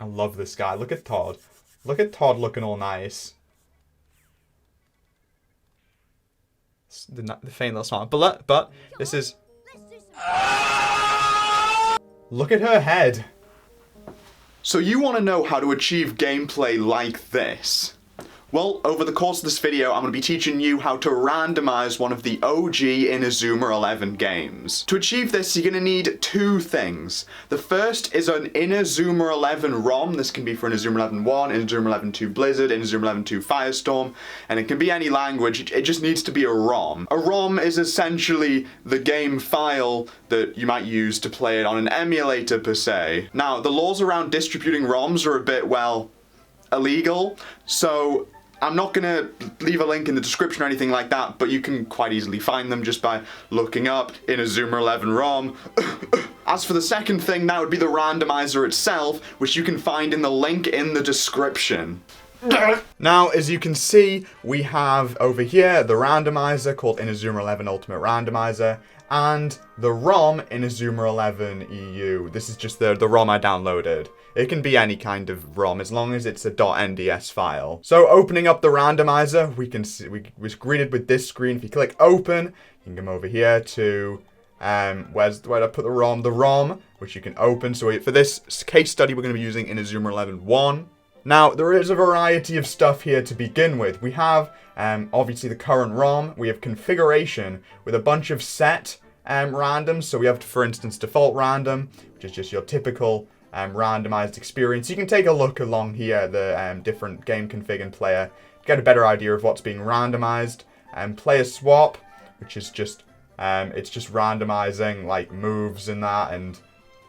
I love this guy. Look at Todd. Look at Todd looking all nice. The faint little smile. But this is... Look at her head. So you want to know how to achieve gameplay like this? Well, over the course of this video, I'm going to be teaching you how to randomize one of the OG Inazuma 11 games. To achieve this, you're going to need two things. The first is an Inazuma 11 ROM. This can be for Inazuma 11 1, Inazuma 11 2 Blizzard, Inazuma 11 2 Firestorm, and it can be any language. It just needs to be a ROM. A ROM is essentially the game file that you might use to play it on an emulator per se. Now, the laws around distributing ROMs are a bit, well, illegal, so I'm not going to leave a link in the description or anything like that, but you can quite easily find them just by looking up Inazuma 11 ROM. As for the second thing, that would be the randomizer itself, which you can find in the link in the description. Now, as you can see, we have over here the randomizer called Inazuma 11 Ultimate Randomizer, and the ROM Inazuma 11 EU. This is just the ROM I downloaded. It can be any kind of ROM as long as it's a .nds file. So opening up the randomizer, we can see we're greeted with this screen. If you click open, you can come over here to where did I put the ROM? The ROM, which you can open. So for this case study, we're going to be using Inazuma 11 1. Now, there is a variety of stuff here to begin with. We have, obviously, the current ROM. We have configuration with a bunch of set randoms. So we have, for instance, default random, which is just your typical randomized experience. You can take a look along here, the different game config and player, to get a better idea of what's being randomized. Player swap, which is just, it's just randomizing, like, moves and that, and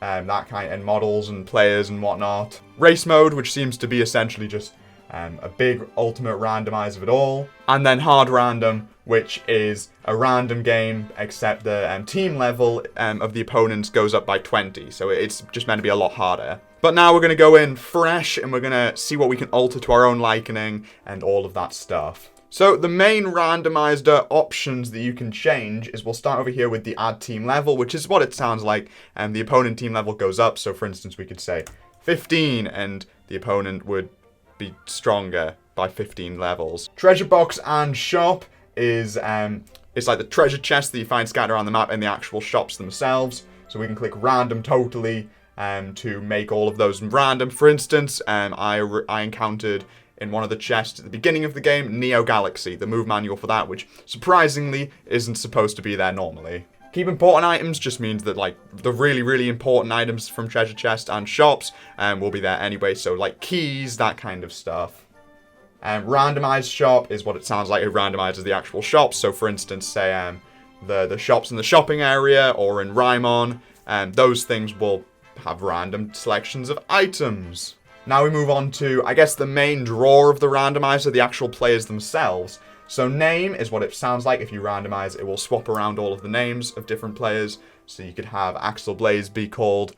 that kind, and models and players and whatnot. Race mode, which seems to be essentially just a big ultimate randomizer of it all. And then hard random, which is a random game, except the team level of the opponents goes up by 20. So it's just meant to be a lot harder. But now we're going to go in fresh, and we're going to see what we can alter to our own liking and all of that stuff. So the main randomizer options that you can change is, we'll start over here with the add team level, which is what it sounds like, and the opponent team level goes up. So for instance, we could say 15, and the opponent would be stronger by 15 levels. Treasure box and shop is it's like the treasure chest that you find scattered around the map in the actual shops themselves. So we can click random totally to make all of those random. For instance, I encountered in one of the chests at the beginning of the game, Neo Galaxy, the move manual for that, which surprisingly isn't supposed to be there normally. Keep important items just means that, like, the really, really important items from treasure chest and shops will be there anyway, so like keys, that kind of stuff. Randomized shop is what it sounds like. It randomizes the actual shops. So for instance, say the shops in the shopping area or in Raimon, those things will have random selections of items. Now we move on to, I guess, the main draw of the randomizer, the actual players themselves. So name is what it sounds like. If you randomize, it will swap around all of the names of different players. So you could have Axel Blaze be called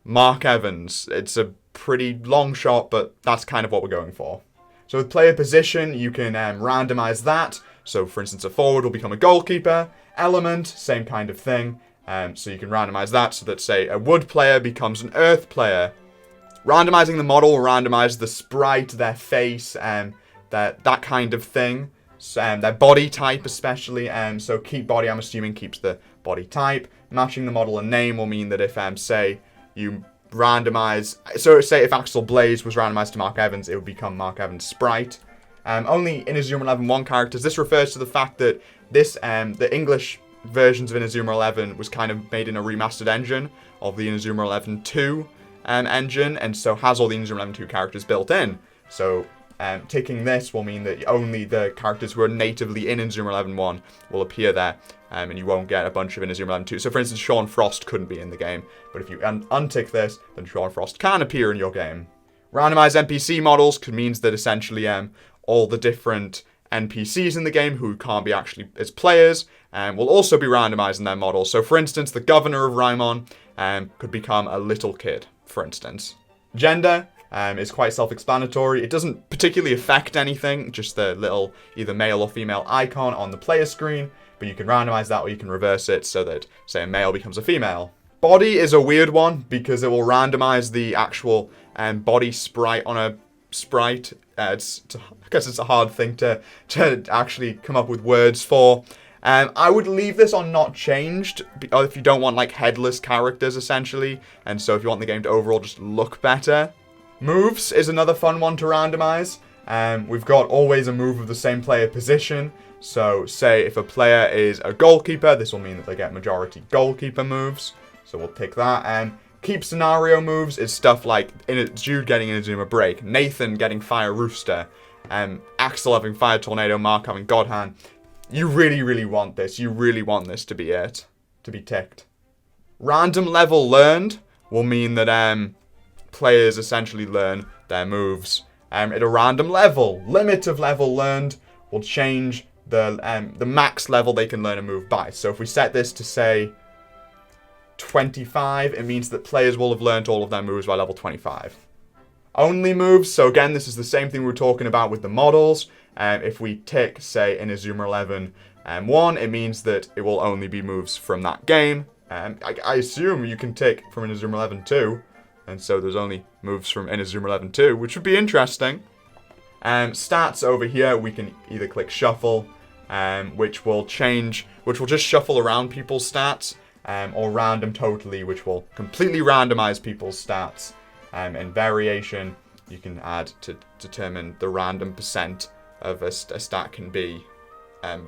Mark Evans. It's a pretty long shot, but that's kind of what we're going for. So with player position, you can randomize that. So for instance, a forward will become a goalkeeper. Element, same kind of thing. So you can randomize that so that, say, a wood player becomes an earth player. Randomizing the model will randomize the sprite, their face, that kind of thing. So, their body type especially. So keep body, I'm assuming, keeps the body type. Matching the model and name will mean that if, say, you randomize... So say if Axel Blaze was randomized to Mark Evans, it would become Mark Evans' sprite. Only Inazuma 11 1 characters. This refers to the fact that this, the English versions of Inazuma 11 was kind of made in a remastered engine of the Inazuma 11 2 engine, and so has all the Inazuma 11 2 characters built in. So ticking this will mean that only the characters who are natively in Inazuma 11 1 will appear there, and you won't get a bunch of Inazuma 11 2. So for instance, Sean Frost couldn't be in the game, but if you untick this, then Sean Frost can appear in your game. Randomized NPC models means that essentially all the different NPCs in the game who can't be actually as players will also be randomized in their models. So for instance, the governor of Raimon could become a little kid, for instance. Gender is quite self-explanatory. It doesn't particularly affect anything, just the little either male or female icon on the player screen, but you can randomize that or you can reverse it so that, say, a male becomes a female. Body is a weird one because it will randomize the actual body sprite on a sprite. I guess it's a hard thing to actually come up with words for. I would leave this on not changed if you don't want like headless characters essentially, and so if you want the game to overall just look better. Moves is another fun one to randomize. We've got always a move of the same player position. So say if a player is a goalkeeper, this will mean that they get majority goalkeeper moves. So we'll pick that. Keep scenario moves is stuff like Jude getting Inazuma Break, Nathan getting Fire Rooster, Axel having Fire Tornado, Mark having God Hand. You really, really want this. You really want this to be it. To be ticked. Random level learned will mean that players essentially learn their moves at a random level. Limit of level learned will change the max level they can learn a move by. So if we set this to say 25, it means that players will have learned all of their moves by level 25. Only moves, so again, this is the same thing we were talking about with the models. If we tick, say, Inazuma 11 1, it means that it will only be moves from that game. I assume you can tick from Inazuma 11 2, and so there's only moves from Inazuma 11 2, which would be interesting. Stats over here, we can either click Shuffle, which will just shuffle around people's stats, or Random Totally, which will completely randomize people's stats. And Variation, you can add to determine the random percent of a stat can be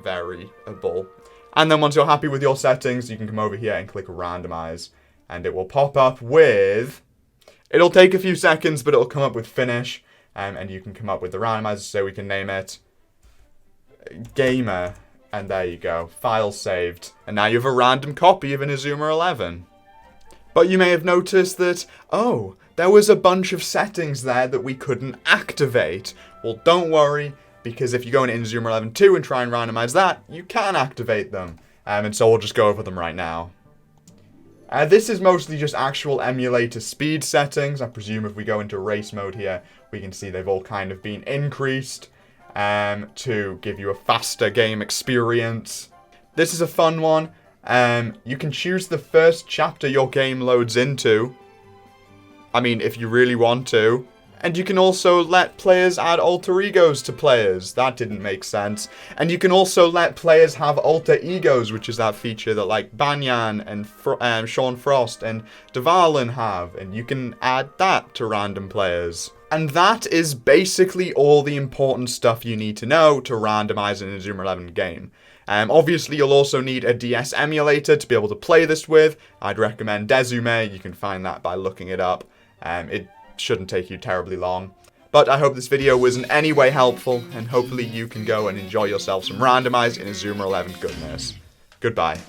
variable. And then once you're happy with your settings, you can come over here and click Randomize, and it will pop up with... It'll take a few seconds, but it'll come up with Finish, and you can come up with the randomizer, so we can name it Gamer, and there you go, file saved. And now you have a random copy of Inazuma 11. But you may have noticed that, oh, there was a bunch of settings there that we couldn't activate. Well, don't worry, because if you go into Inazuma 11 2 and try and randomize that, you can activate them. And so we'll just go over them right now. This is mostly just actual emulator speed settings. I presume if we go into race mode here, we can see they've all kind of been increased to give you a faster game experience. This is a fun one. You can choose the first chapter your game loads into. I mean, if you really want to. And you can also let players add alter egos to players. That didn't make sense. And you can also let players have alter egos, which is that feature that like Banyan and Sean Frost and Dvalin have. And you can add that to random players. And that is basically all the important stuff you need to know to randomize an Inazuma 11 game. Obviously, you'll also need a DS emulator to be able to play this with. I'd recommend Dezume. You can find that by looking it up. It shouldn't take you terribly long. But I hope this video was in any way helpful, and hopefully you can go and enjoy yourself some randomized Inazuma 11 goodness. Goodbye.